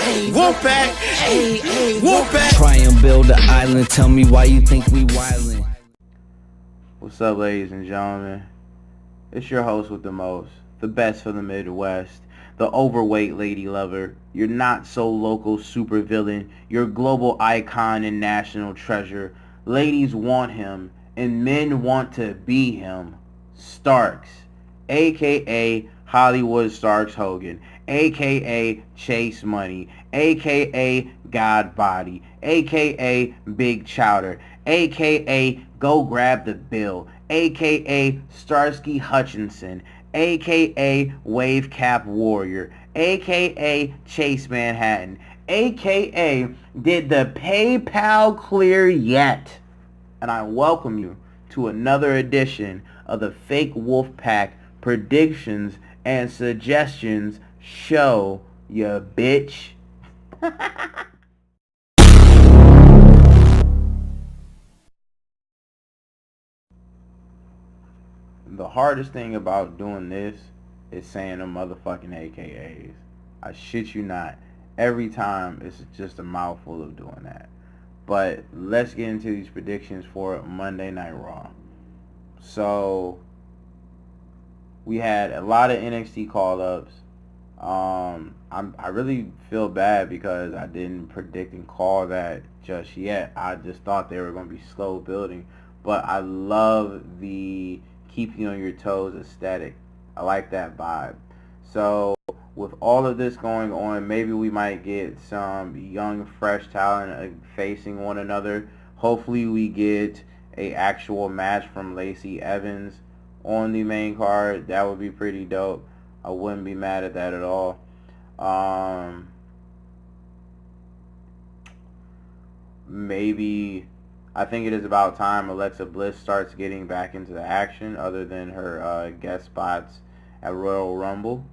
Wolf Pact, Wolf Pact. Try and build an island, tell me why you think we wildin'. What's up, ladies and gentlemen? It's your host with the most, the best for the Midwest, the overweight lady lover, your not so local supervillain, your global icon and national treasure. Ladies want him, and men want to be him. Starks, aka Hollywood Starks Hogan, aka Chase Money, aka God Body, aka Big Chowder, aka Go Grab the Bill, aka Starsky Hutchinson, aka Wave Cap Warrior, aka Chase Manhattan, aka Did the PayPal Clear Yet? And I welcome you to another edition of the Fake Wolf Pack Predictions and Suggestions Show, ya bitch. The hardest thing about doing this is saying the motherfucking AKAs. I shit you not. Every time it's just a mouthful of doing that. But let's get into these predictions for Monday Night Raw. So we had a lot of NXT call-ups. I really feel bad because I didn't predict and call that just yet. I just thought they were going to be slow building. But I love the keep you on your toes aesthetic. I like that vibe. So with all of this going on, maybe we might get some young, fresh talent facing one another. Hopefully we get a actual match from Lacey Evans on the main card. That would be pretty dope. I wouldn't be mad at that at all. Maybe I think it is about time Alexa Bliss starts getting back into the action other than her guest spots at Royal Rumble.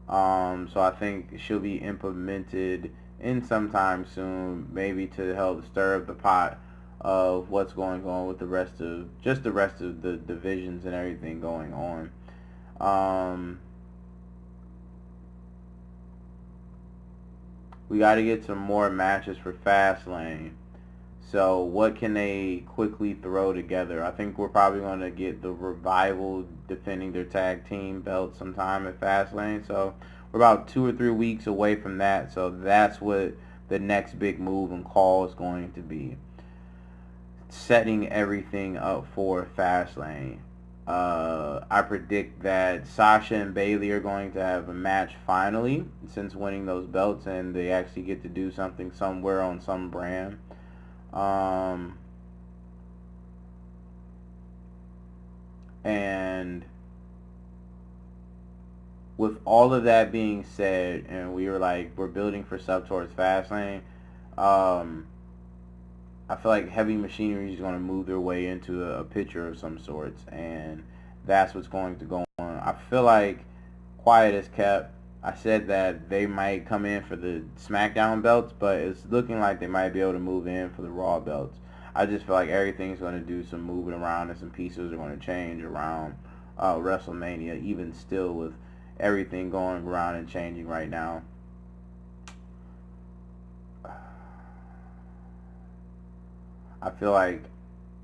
So I think she'll be implemented in sometime soon, maybe to help stir up the pot of what's going on with the rest of the divisions and everything going on. We got to get some more matches for Fastlane. So what can they quickly throw together? I think we're probably going to get the Revival defending their tag team belts sometime at Fastlane. So we're about 2 or 3 weeks away from that. So that's what the next big move and call is going to be. Setting everything up for Fastlane. I predict that Sasha and Bayley are going to have a match finally since winning those belts, and they actually get to do something somewhere on some brand. And with all of that being said, and we're building for stuff towards Fastlane, I feel like Heavy Machinery is going to move their way into a picture of some sorts, and that's what's going to go on. I feel like quiet is kept. I said that they might come in for the Smackdown belts, but it's looking like they might be able to move in for the Raw belts. I just feel like everything's going to do some moving around and some pieces are going to change around WrestleMania, even still with everything going around and changing right now. I feel like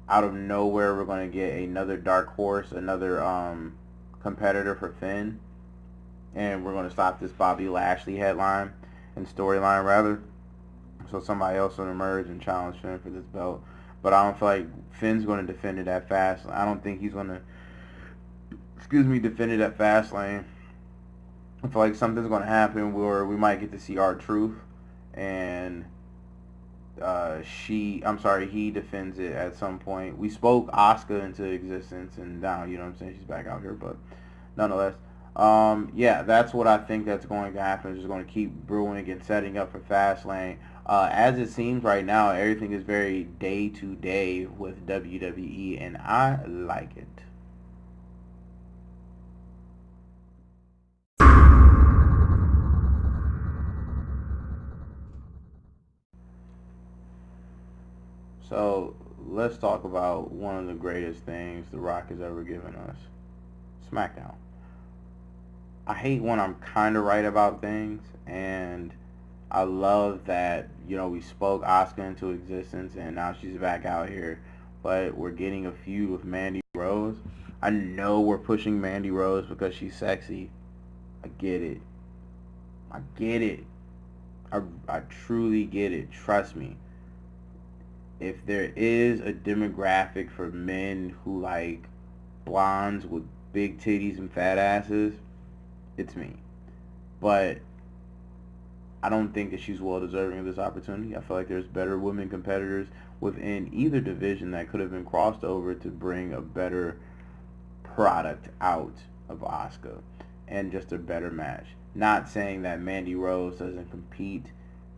out of nowhere we're going to get another dark horse, another competitor for Finn. And we're going to stop this Bobby Lashley headline and storyline rather. So somebody else will emerge and challenge Finn for this belt. But I don't feel like Finn's going to defend it at Fastlane. I don't think he's going to, defend it at Fastlane. I feel like something's going to happen where we might get to see R-Truth. And he defends it at some point. We spoke Asuka into existence, and now, you know what I'm saying, she's back out here. But nonetheless. Yeah, that's what I think that's going to happen. It's just going to keep brewing and setting up for Fastlane. As it seems right now, everything is very day to day with WWE, and I like it. So let's talk about one of the greatest things The Rock has ever given us, Smackdown. I hate when I'm kind of right about things, and I love that, we spoke Asuka into existence and now she's back out here. But we're getting a feud with Mandy Rose. I know we're pushing Mandy Rose because she's sexy. I get it. I get it. I truly get it. Trust me. If there is a demographic for men who like blondes with big titties and fat asses, it's me. But I don't think that she's well deserving of this opportunity. I feel like there's better women competitors within either division that could have been crossed over to bring a better product out of Asuka and just a better match. Not saying that Mandy Rose doesn't compete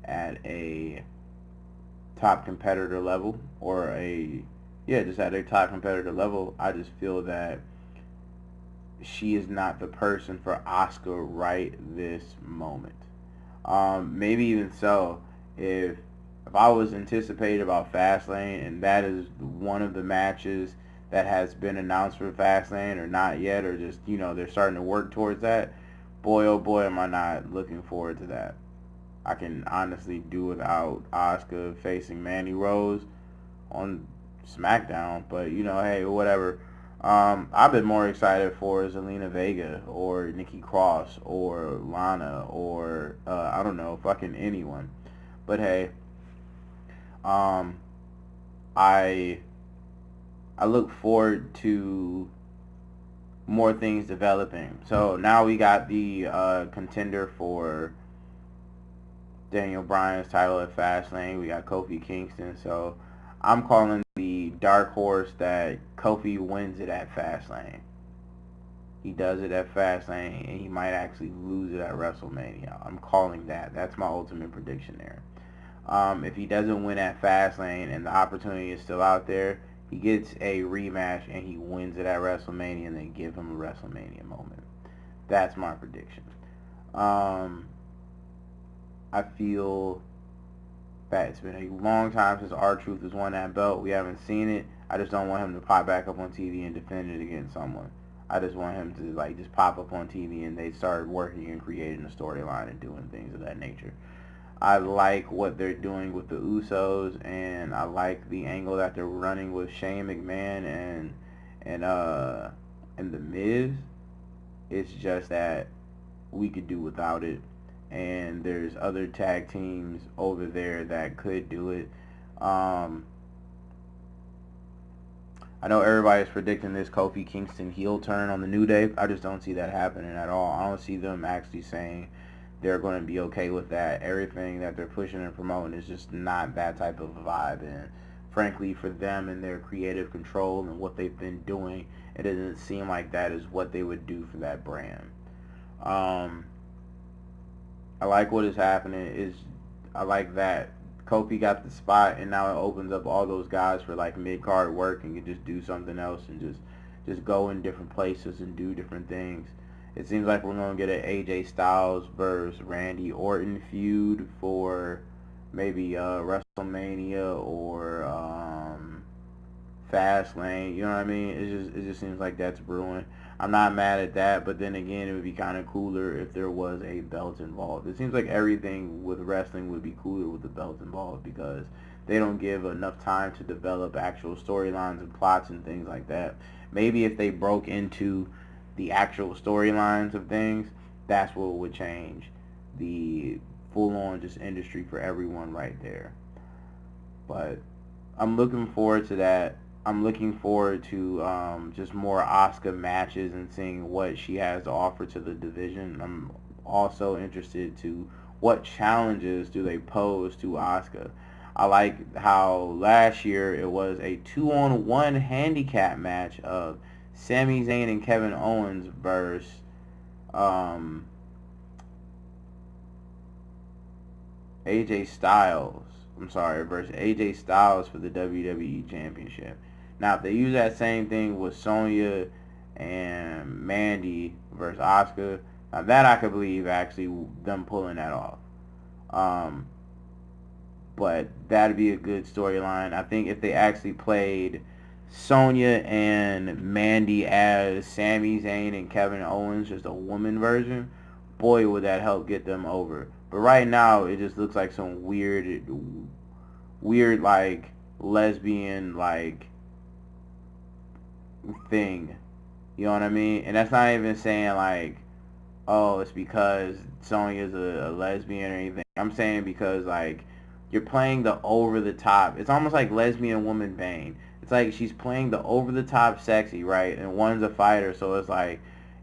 at a top competitor level or just at a top competitor level. I just feel that she is not the person for Asuka right this moment. Maybe even so, if I was anticipated about Fastlane and that is one of the matches that has been announced for Fastlane or not yet, or just, they're starting to work towards that, boy oh boy am I not looking forward to that. I can honestly do without Asuka facing Mandy Rose on SmackDown, but hey, whatever. I've been more excited for Zelina Vega or Nikki Cross or Lana or I don't know, fucking anyone. But hey, I look forward to more things developing. So now we got the contender for Daniel Bryan's title at Fastlane. We got Kofi Kingston. So I'm calling the dark horse that Kofi wins it at Fastlane. He does it at Fastlane, and he might actually lose it at WrestleMania. I'm calling that. That's my ultimate prediction there. If he doesn't win at Fastlane and the opportunity is still out there, he gets a rematch and he wins it at WrestleMania and they give him a WrestleMania moment. That's my prediction. I feel that it's been a long time since R-Truth has won that belt. We haven't seen it. I just don't want him to pop back up on TV and defend it against someone. I just want him to just pop up on TV and they start working and creating a storyline and doing things of that nature. I like what they're doing with the Usos, and I like the angle that they're running with Shane McMahon and the Miz. It's just that we could do without it, and there's other tag teams over there that could do it. I know everybody's predicting this Kofi Kingston heel turn on the New Day. I just don't see that happening at all. I don't see them actually saying they're going to be okay with that. Everything that they're pushing and promoting is just not that type of vibe. And frankly, for them and their creative control and what they've been doing, it doesn't seem like that is what they would do for that brand. I like what is happening. I like that Kofi got the spot, and now it opens up all those guys for like mid-card work and can just do something else and just go in different places and do different things. It seems like we're going to get an AJ Styles versus Randy Orton feud for maybe WrestleMania or Fastlane. You know what I mean? It just seems like that's brewing. I'm not mad at that, but then again, it would be kind of cooler if there was a belt involved. It seems like everything with wrestling would be cooler with the belt involved because they don't give enough time to develop actual storylines and plots and things like that. Maybe if they broke into the actual storylines of things, that's what would change the full-on just industry for everyone right there. But I'm looking forward to that. I'm looking forward to just more Asuka matches and seeing what she has to offer to the division. I'm also interested to what challenges do they pose to Asuka. I like how last year it was a 2-on-1 handicap match of Sami Zayn and Kevin Owens versus AJ Styles. Versus AJ Styles for the WWE Championship. Now, if they use that same thing with Sonya and Mandy versus Asuka, now that I could believe actually them pulling that off. But that'd be a good storyline. I think if they actually played Sonya and Mandy as Sami Zayn and Kevin Owens, just a woman version, boy, would that help get them over. But right now, it just looks like some weird, like, lesbian, like, thing. You know what I mean? And that's not even saying, like, oh, it's because Sonya's a lesbian or anything. I'm saying because, like, you're playing the over-the-top. It's almost like lesbian woman Bane. It's like she's playing the over-the-top sexy, right? And one's a fighter, so it's like,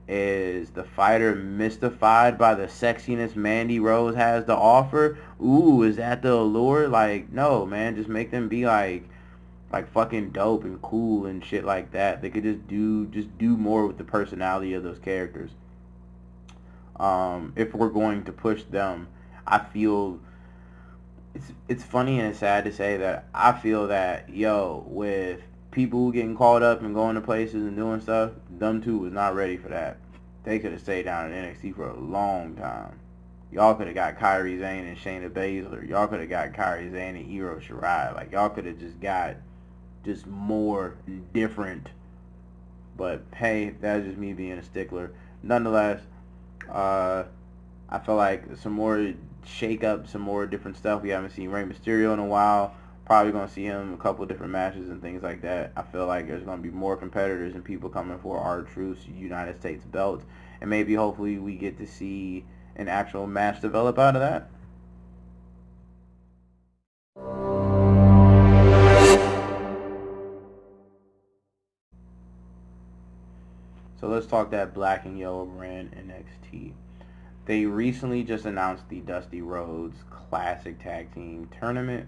is the fighter mystified by the sexiness Mandy Rose has to offer? Ooh, is that the allure? Like, no, man, just make them be like fucking dope and cool and shit like that. They could just do more with the personality of those characters. If we're going to push them, I feel it's funny and it's sad to say that I feel that, with people getting caught up and going to places and doing stuff, them two was not ready for that. They could have stayed down in NXT for a long time. Y'all could have got Kairi Sane and Shayna Baszler. Y'all could have got Kairi Sane and Io Shirai. Like, y'all could have just got just more different. But hey, that's just me being a stickler. Nonetheless, I feel like some more shake up, some more different stuff. We haven't seen Rey Mysterio in a while. Probably going to see him in a couple different matches and things like that. I feel like there's going to be more competitors and people coming for R-Truth's United States belt. And maybe, hopefully, we get to see an actual match develop out of that. So let's talk that black and yellow brand NXT. They recently just announced the Dusty Rhodes Classic Tag Team Tournament.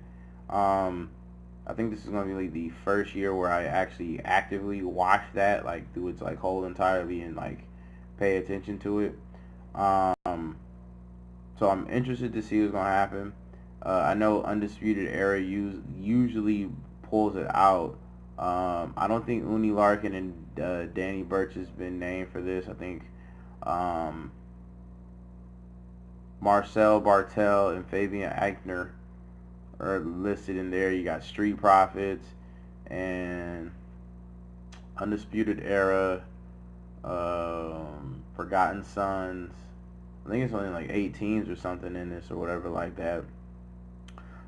I think this is going to be like the first year where I actually actively watch that, like, through its like whole entirety and like pay attention to it. So I'm interested to see what's going to happen. I know Undisputed Era usually pulls it out. I don't think Uni Larkin and Danny Burch has been named for this. I think Marcel Bartel and Fabian Eichner are listed in there. You got Street Profits and Undisputed Era, Forgotten Sons. I think it's only like 8 teams or something in this or whatever like that.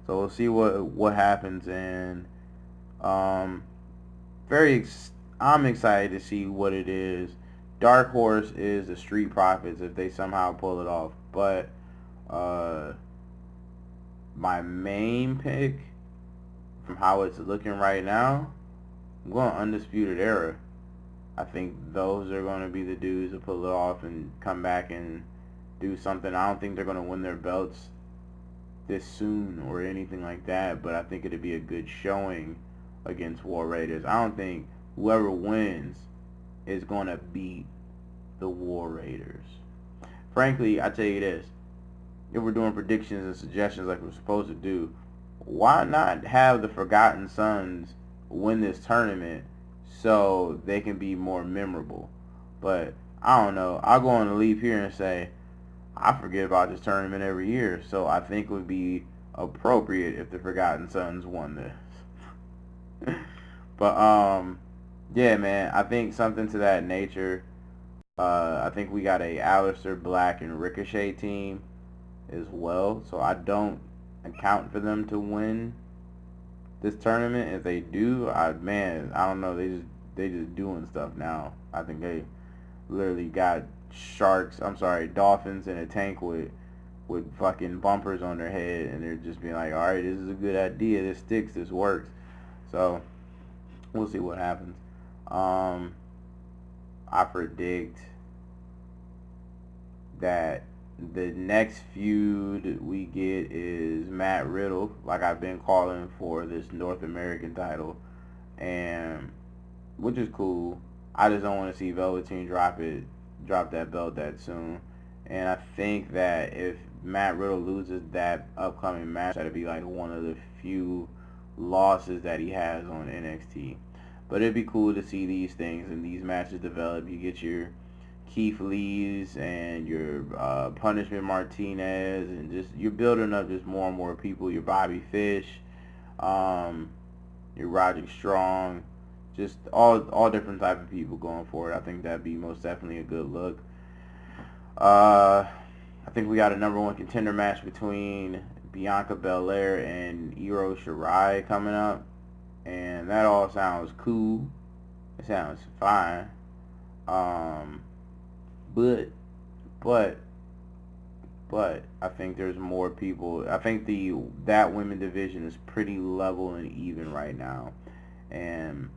So we'll see what happens, and I'm excited to see what it is. Dark Horse is the Street Profits if they somehow pull it off, but my main pick from how it's looking right now, I'm going Undisputed Era. I think those are going to be the dudes to pull it off and come back and do something. I don't think they're going to win their belts this soon or anything like that, but I think it'd be a good showing against War Raiders. I don't think whoever wins is going to beat the War Raiders. Frankly, I tell you this, if we're doing predictions and suggestions like we're supposed to do, why not have the Forgotten Sons win this tournament so they can be more memorable? But I don't know. I'll go on a leap here and say I forget about this tournament every year, so I think it would be appropriate if the Forgotten Sons won this. But yeah, man, I think something to that nature. I think we got a Aleister Black and Ricochet team as well, so I don't account for them to win this tournament. If they do, I don't know, they just doing stuff now. I think they literally got dolphins in a tank with fucking bumpers on their head, and they're just being like, all right, this is a good idea, this sticks, this works. So we'll see what happens. I predict that the next feud we get is Matt Riddle, like I've been calling for this North American title, and which is cool. I just don't want to see Velveteen drop that belt that soon. And I think that if Matt Riddle loses that upcoming match, that'll be like one of the few losses that he has on NXT. But it'd be cool to see these things and these matches develop. You get your Keith Lee's and your Punishment Martinez, and just you're building up just more and more people. Your Bobby Fish, your Roderick Strong, just all different type of people going forward. I think that'd be most definitely a good look. I think we got a number 1 contender match between Bianca Belair and Io Shirai coming up. And that all sounds cool. It sounds fine. But I think there's more people. I think that women division is pretty level and even right now, and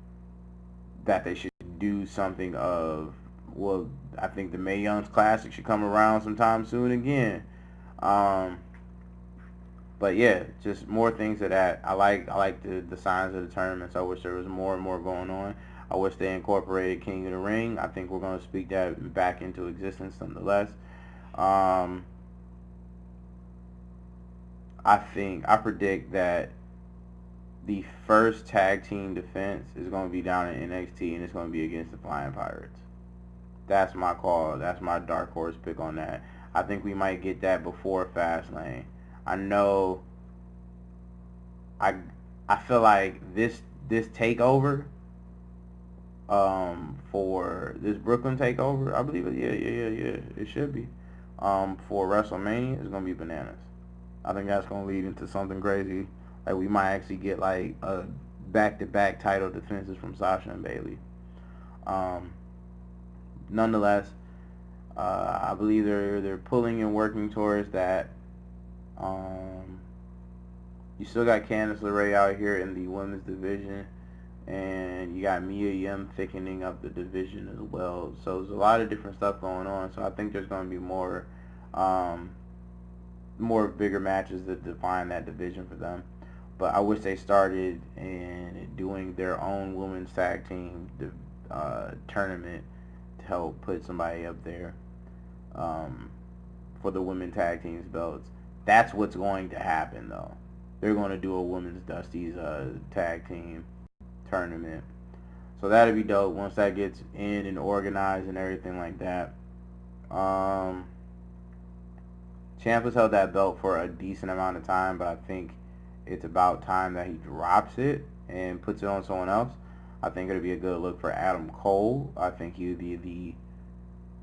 that they should do something of. Well, I think the Mae Young's Classic should come around sometime soon again. But yeah, just more things of that. I like the signs of the tournaments. I wish there was more and more going on. I wish they incorporated King of the Ring. I think we're going to speak that back into existence nonetheless. I predict that the first tag team defense is going to be down in NXT, and it's going to be against the Flying Pirates. That's my call. That's my dark horse pick on that. I think we might get that before Fastlane. I know. I feel like this takeover, for this Brooklyn takeover, I believe it. Yeah. It should be. For WrestleMania, it's gonna be bananas. I think that's gonna lead into something crazy. Like we might actually get like a back-to-back title defenses from Sasha and Bayley. Nonetheless, I believe they're pulling and working towards that. You still got Candice LeRae out here in the women's division, and you got Mia Yim thickening up the division as well. So there's a lot of different stuff going on. So I think there's going to be more bigger matches that define that division for them. But I wish they started in doing their own women's tag team tournament to help put somebody up there for the women tag teams belts. That's what's going to happen, though. They're going to do a women's Dusty's tag team tournament. So that'll be dope once that gets in and organized and everything like that. Ciampa's held that belt for a decent amount of time, but I think it's about time that he drops it and puts it on someone else. I think it'll be a good look for Adam Cole. I think he would be the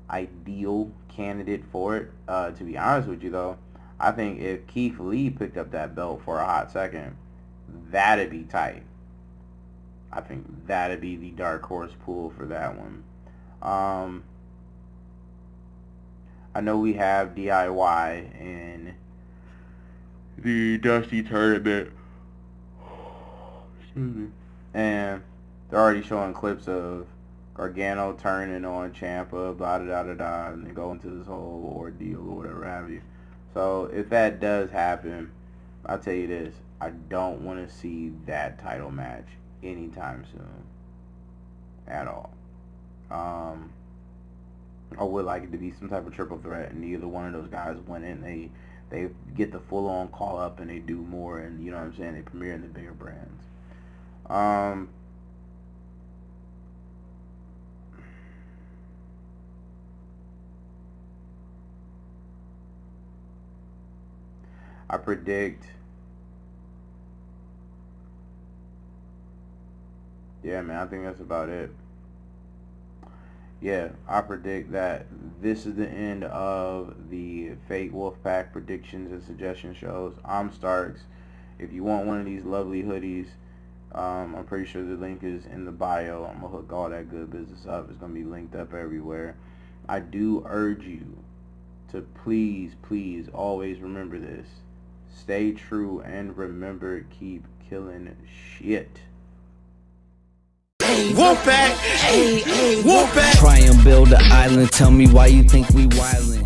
ideal candidate for it. To be honest with you, though, I think if Keith Lee picked up that belt for a hot second, that'd be tight. I think that'd be the dark horse pool for that one. I know we have DIY in the Dusty tournament. Excuse me. And they're already showing clips of Gargano turning on Ciampa, blah, da, da, da, da, and they go into this whole ordeal or whatever have you. So if that does happen, I'll tell you this, I don't want to see that title match anytime soon at all. I would like it to be some type of triple threat, and either one of those guys win it, and they get the full-on call-up, and they do more, and you know what I'm saying, they premiere in the bigger brands. I predict, yeah, man, I think that's about it. Yeah, I predict that this is the end of the fake Wolf Pact predictions and suggestion shows. I'm Starks. If you want one of these lovely hoodies, I'm pretty sure the link is in the bio. I'm going to hook all that good business up. It's going to be linked up everywhere. I do urge you to please always remember this. Stay true and remember, keep killing shit. Wolf Pact, Wolf Pact. Try and build an island, tell me why you think we wildin'.